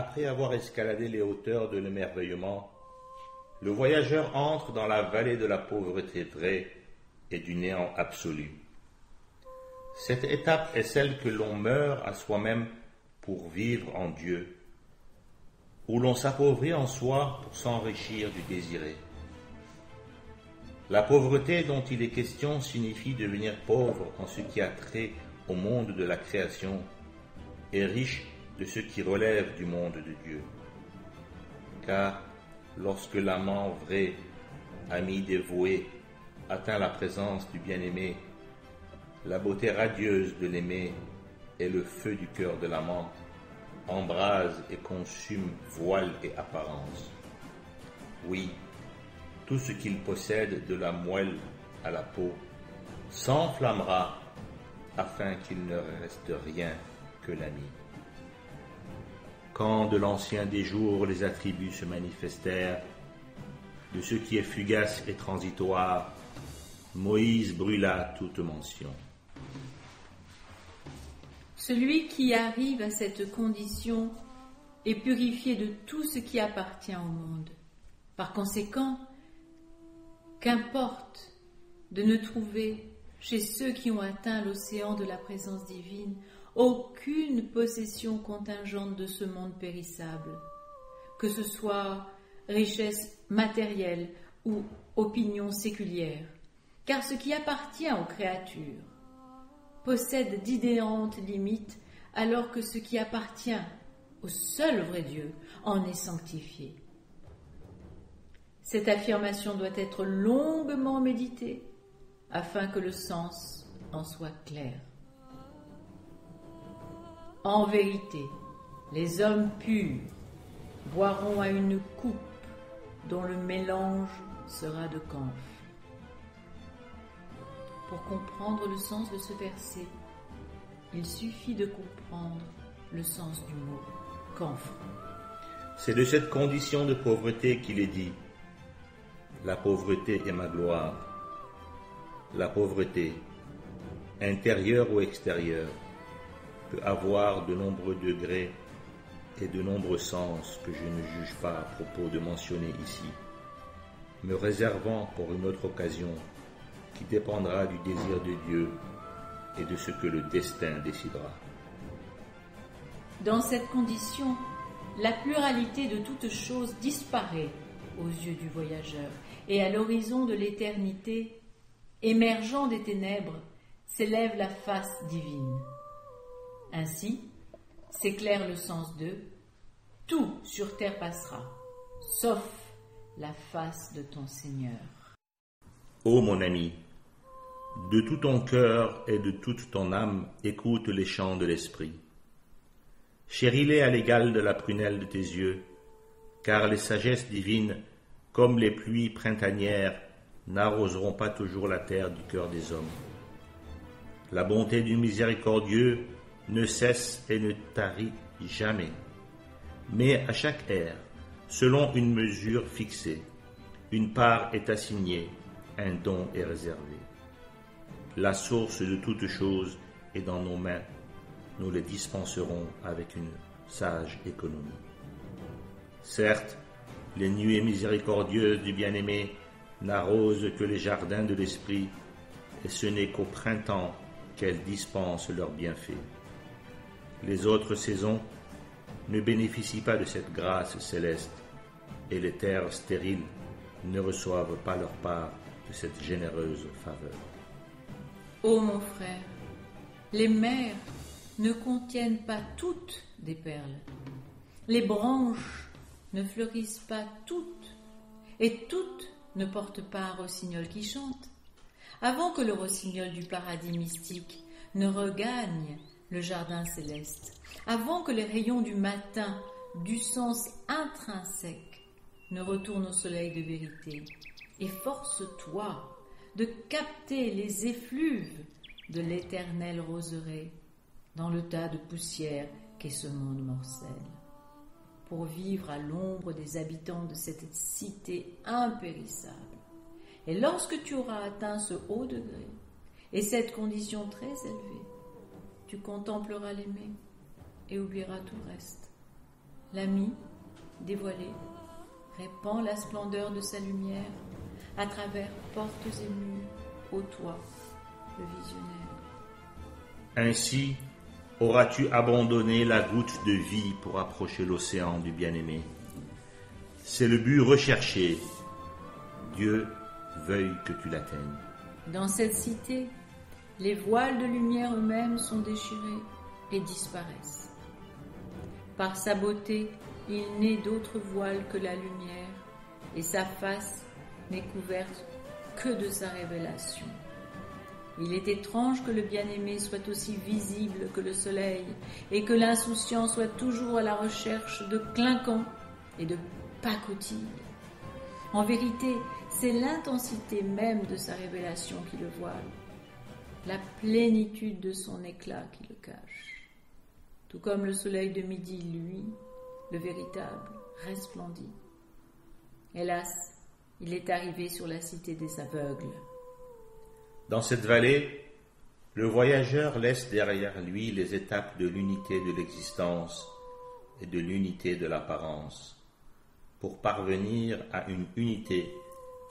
après avoir escaladé les hauteurs de l'émerveillement, le voyageur entre dans la vallée de la pauvreté vraie et du néant absolu. Cette étape est celle que l'on meurt à soi-même pour vivre en Dieu, où l'on s'appauvrit en soi pour s'enrichir du désiré. La pauvreté dont il est question signifie devenir pauvre en ce qui a trait au monde de la création et riche de ce qui relève du monde de Dieu. Car lorsque l'amant vrai, ami dévoué, atteint la présence du bien-aimé, la beauté radieuse de l'aimé et le feu du cœur de l'amant embrase et consume voile et apparence. Oui, tout ce qu'il possède de la moelle à la peau s'enflammera afin qu'il ne reste rien que l'ami. Quand de l'ancien des jours les attributs se manifestèrent, de ce qui est fugace et transitoire, Moïse brûla toute mention. Celui qui arrive à cette condition est purifié de tout ce qui appartient au monde. Par conséquent, qu'importe de ne trouver chez ceux qui ont atteint l'océan de la présence divine aucune possession contingente de ce monde périssable, que ce soit richesse matérielle ou opinion séculière, car ce qui appartient aux créatures possède d'inhérentes limites, alors que ce qui appartient au seul vrai Dieu en est sanctifié. Cette affirmation doit être longuement méditée afin que le sens en soit clair. En vérité, les hommes purs boiront à une coupe dont le mélange sera de camphre. Pour comprendre le sens de ce verset, il suffit de comprendre le sens du mot camphre. C'est de cette condition de pauvreté qu'il est dit « La pauvreté est ma gloire ». La pauvreté, intérieure ou extérieure, peut avoir de nombreux degrés et de nombreux sens que je ne juge pas à propos de mentionner ici, me réservant pour une autre occasion qui dépendra du désir de Dieu et de ce que le destin décidera. Dans cette condition, la pluralité de toutes choses disparaît aux yeux du voyageur, et à l'horizon de l'éternité, émergeant des ténèbres, s'élève la face divine. Ainsi s'éclaire le sens de « Tout sur terre passera, sauf la face de ton Seigneur. » Ô mon ami, de tout ton cœur et de toute ton âme, écoute les chants de l'esprit. Chéris-les à l'égal de la prunelle de tes yeux, car les sagesses divines, comme les pluies printanières, n'arroseront pas toujours la terre du cœur des hommes. La bonté du miséricordieux ne cesse et ne tarit jamais, mais à chaque ère, selon une mesure fixée, une part est assignée, un don est réservé. La source de toutes choses est dans nos mains, nous les dispenserons avec une sage économie. Certes, les nuées miséricordieuses du bien-aimé n'arrosent que les jardins de l'esprit, et ce n'est qu'au printemps qu'elles dispensent leurs bienfaits. Les autres saisons ne bénéficient pas de cette grâce céleste, et les terres stériles ne reçoivent pas leur part de cette généreuse faveur. Ô mon frère, les mers ne contiennent pas toutes des perles, les branches ne fleurissent pas toutes, et toutes ne portent pas un rossignol qui chante. Avant que le rossignol du paradis mystique ne regagne le jardin céleste, avant que les rayons du matin, du sens intrinsèque, ne retournent au soleil de vérité, efforce-toi de capter les effluves de l'éternelle roseraie dans le tas de poussière qu'est ce monde morcel, pour vivre à l'ombre des habitants de cette cité impérissable. Et lorsque tu auras atteint ce haut degré et cette condition très élevée, tu contempleras l'aimé et oublieras tout le reste. L'ami, dévoilé, répand la splendeur de sa lumière à travers portes et murs, ô toi, le visionnaire. Ainsi auras-tu abandonné la goutte de vie pour approcher l'océan du bien-aimé. C'est le but recherché. Dieu veuille que tu l'atteignes. Dans cette cité, les voiles de lumière eux-mêmes sont déchirés et disparaissent. Par sa beauté, il n'est d'autre voile que la lumière, et sa face n'est couverte que de sa révélation. Il est étrange que le bien-aimé soit aussi visible que le soleil, et que l'insouciant soit toujours à la recherche de clinquants et de pacotilles. En vérité, c'est l'intensité même de sa révélation qui le voile, la plénitude de son éclat qui le cache. Tout comme le soleil de midi, lui, le véritable, resplendit. Hélas, il est arrivé sur la cité des aveugles. Dans cette vallée, le voyageur laisse derrière lui les étapes de l'unité de l'existence et de l'unité de l'apparence, pour parvenir à une unité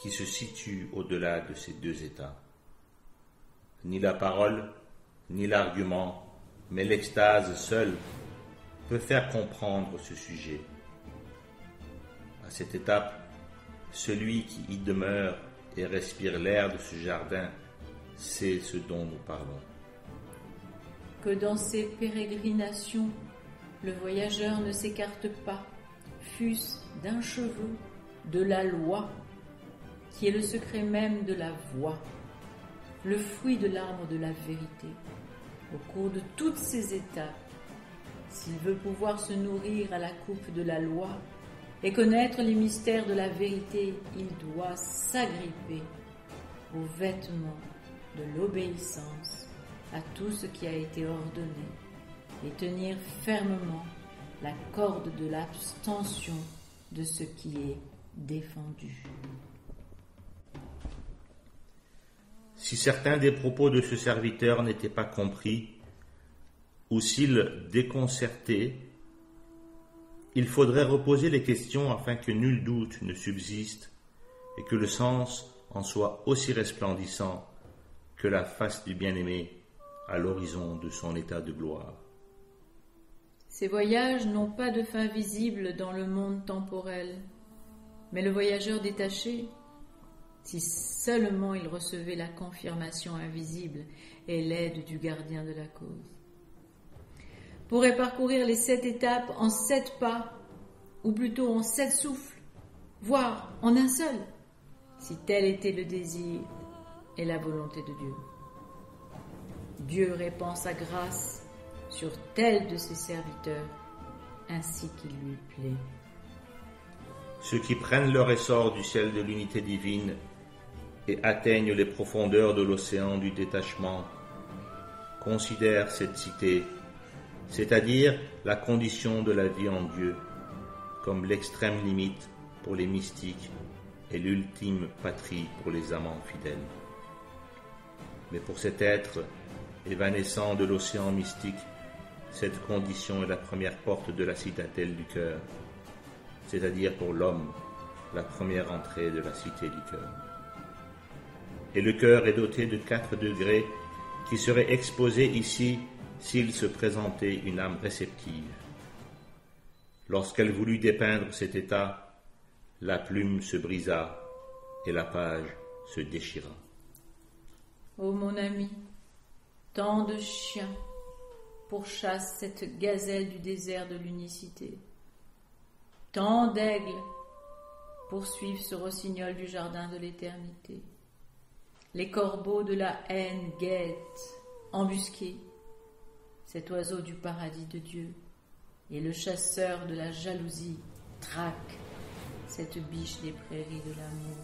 qui se situe au-delà de ces deux états. Ni la parole, ni l'argument, mais l'extase seule peut faire comprendre ce sujet. À cette étape, celui qui y demeure et respire l'air de ce jardin sait ce dont nous parlons. Que dans ses pérégrinations, le voyageur ne s'écarte pas, fût-ce d'un cheveu, de la loi, qui est le secret même de la voix, le fruit de l'arbre de la vérité. Au cours de toutes ces étapes, s'il veut pouvoir se nourrir à la coupe de la loi et connaître les mystères de la vérité, il doit s'agripper aux vêtements de l'obéissance à tout ce qui a été ordonné et tenir fermement la corde de l'abstention de ce qui est défendu. Si certains des propos de ce serviteur n'étaient pas compris, ou s'ils déconcertaient, il faudrait reposer les questions afin que nul doute ne subsiste et que le sens en soit aussi resplendissant que la face du bien-aimé à l'horizon de son état de gloire. Ces voyages n'ont pas de fin visible dans le monde temporel, mais le voyageur détaché, si seulement il recevait la confirmation invisible et l'aide du gardien de la cause, pourrait parcourir les 7 étapes en 7 pas, ou plutôt en 7 souffles, voire en un seul, si tel était le désir et la volonté de Dieu. Dieu répand sa grâce sur tel de ses serviteurs, ainsi qu'il lui plaît. Ceux qui prennent leur essor du ciel de l'unité divine et atteignent les profondeurs de l'océan du détachement considèrent cette cité, c'est-à-dire la condition de la vie en Dieu, comme l'extrême limite pour les mystiques et l'ultime patrie pour les amants fidèles. Mais pour cet être évanescent de l'océan mystique, cette condition est la première porte de la citadelle du cœur, c'est-à-dire pour l'homme, la première entrée de la cité du cœur. Et le cœur est doté de 4 degrés qui seraient exposés ici s'il se présentait une âme réceptive. Lorsqu'elle voulut dépeindre cet état, la plume se brisa et la page se déchira. Ô mon ami, tant de chiens pourchassent cette gazelle du désert de l'unicité. Tant d'aigles poursuivent ce rossignol du jardin de l'éternité. Les corbeaux de la haine guettent, embusqués, cet oiseau du paradis de Dieu, et le chasseur de la jalousie traque cette biche des prairies de l'amour.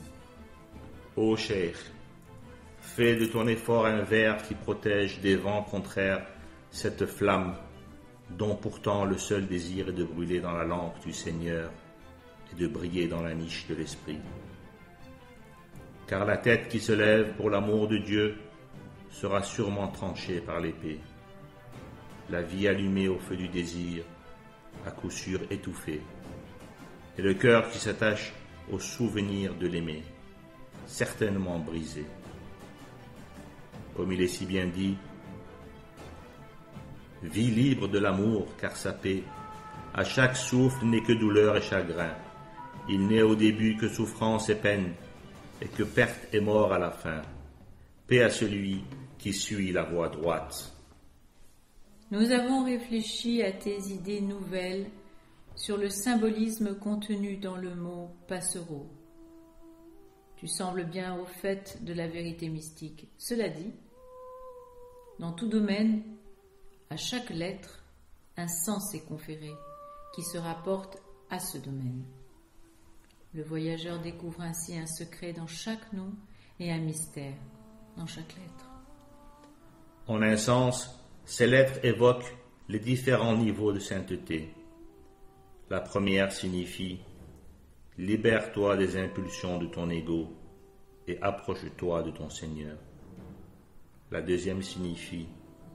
Ô cheikh, fais de ton effort un verre qui protège des vents contraires cette flamme dont pourtant le seul désir est de brûler dans la lampe du Seigneur et de briller dans la niche de l'Esprit. Car la tête qui se lève pour l'amour de Dieu sera sûrement tranchée par l'épée. La vie allumée au feu du désir à coup sûr étouffé, et le cœur qui s'attache au souvenir de l'aimer, certainement brisé. Comme il est si bien dit, vis libre de l'amour, car sa paix, à chaque souffle n'est que douleur et chagrin. Il n'est au début que souffrance et peine, et que perte et mort à la fin. Paix à celui qui suit la voie droite. Nous avons réfléchi à tes idées nouvelles sur le symbolisme contenu dans le mot passereau. Tu sembles bien au fait de la vérité mystique. Cela dit, dans tout domaine, à chaque lettre, un sens est conféré qui se rapporte à ce domaine. Le voyageur découvre ainsi un secret dans chaque nom et un mystère dans chaque lettre. En un sens, ces lettres évoquent les différents niveaux de sainteté. La première signifie « Libère-toi des impulsions de ton ego et approche-toi de ton Seigneur ». La deuxième signifie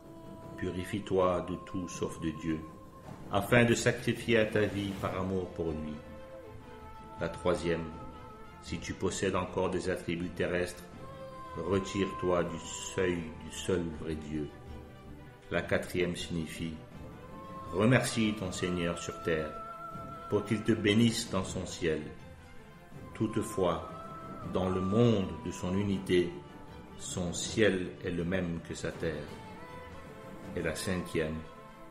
« Purifie-toi de tout sauf de Dieu, afin de sacrifier à ta vie par amour pour lui ». La troisième, si tu possèdes encore des attributs terrestres, retire-toi du seuil du seul vrai Dieu. La quatrième signifie « Remercie ton Seigneur sur terre, pour qu'il te bénisse dans son ciel. Toutefois, dans le monde de son unité, son ciel est le même que sa terre. » Et la cinquième,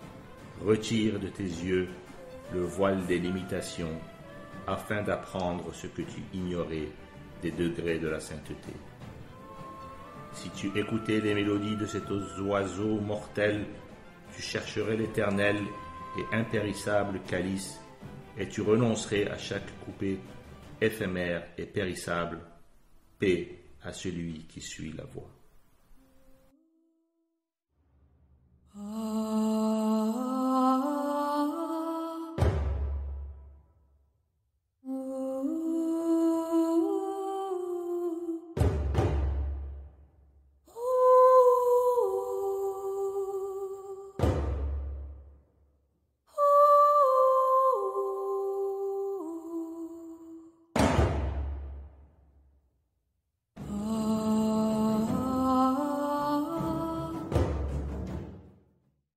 « Retire de tes yeux le voile des limitations, afin d'apprendre ce que tu ignorais des degrés de la sainteté. » Si tu écoutais les mélodies de cet oiseau mortel, tu chercherais l'éternel et impérissable calice, et tu renoncerais à chaque coupé éphémère et périssable. Paix à celui qui suit la voie.